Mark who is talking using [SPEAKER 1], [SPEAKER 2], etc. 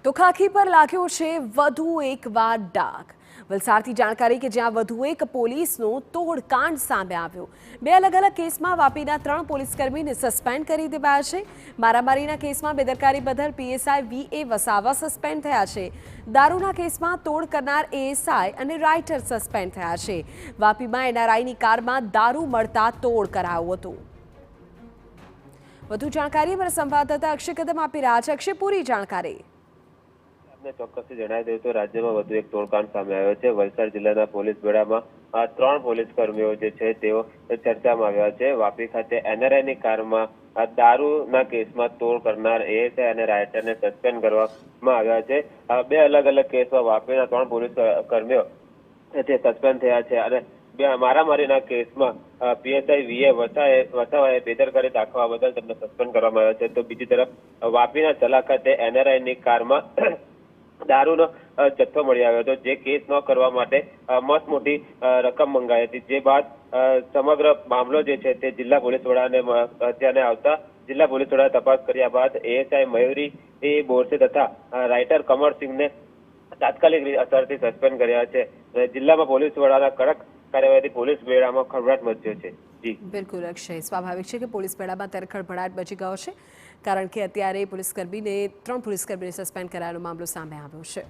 [SPEAKER 1] તો ખાખી પર લાગ્યો છે વધુ એકવાર ડાઘ। વલસાડથી જાણકારી કે જ્યાં વધુ એક પોલીસનો તોડકાંડ સામે આવ્યો। બે અલગ અલગ કેસમાં વાપીના 3 પોલીસકર્મીને સસ્પેન્ડ કરી દેવાયા છે। મારામારીના કેસમાં બેદરકારી બદલ પીએસઆઈ વીએ વસાવા સસ્પેન્ડ થયા છે। દારૂના કેસમાં તોડ કરનાર એએસઆઈ અને રાઇટર સસ્પેન્ડ થયા છે। વાપીમાં એનઆરઆઈની કારમાં દારૂ મળતા તોડ કરાયો હતો। વધુ જાણકારી અમારા સંવાદદાતા અક્ષય કદમ આપી રહ્યા છે। અક્ષય, પૂરી જાણકારી।
[SPEAKER 2] આપને ચોક્કસથી જણાવી દઉં તો રાજ્યમાં વધુ એક તોડકાંડ સામે આવ્યો છે। વલસાડ જિલ્લાના પોલીસ બેડામાં 3 પોલીસ કર્મીઓ જે છે તેઓ ચર્ચામાં આવ્યા છે। વાપી ખાતે એનઆરઆઈની કારમાં દારૂના કેસમાં તોડ કરનાર એએસઆઈ અને રાઇટરને સસ્પેન્ડ કરવામાં આવ્યા છે। બે અલગ અલગ કેસમાં વાપીના 3 પોલીસ કર્મીઓ તે સસ્પેન્ડ થયા છે અને મારામારીના કેસમાં પીએસઆઈ વીએ વસાવાએ બેદરકારી દાખવવા બદલ તેમને સસ્પેન્ડ કરવામાં આવ્યા છે। તો બીજી તરફ વાપીના ચલા ખાતે એનઆરઆઈની કારમાં દારૂનો જથ્થો મળી આવ્યો હતો, જે કેસ ન કરવા માટે મસ્ત મોટી રકમ મંગાવી હતી। જે બાદ સમગ્ર મામલો જે છે તે જિલ્લા પોલીસ વડાને ધ્યાને આવતા જિલ્લા પોલીસ વડાએ તપાસ કર્યા બાદ એએસઆઈ મયુરી બોરસે તથા રાઇટર કમરસિંહને તાત્કાલિક અસરથી સસ્પેન્ડ કર્યા છે। જિલ્લામાં પોલીસ વડાના કડક કાર્યવાહીથી પોલીસ બેડામાં ખળભળાટ મચ્યો છે। જી
[SPEAKER 1] બિલકુલ અક્ષય, સ્વાભાવિક છે કે પોલીસ બેડામાં ત્યારે ખળભળાટ મચી ગયો છે, કારણ કે અત્યારે પોલીસકર્મીને 3 પોલીસકર્મીને સસ્પેન્ડ કરાયાનો મામલો સામે આવ્યો છે।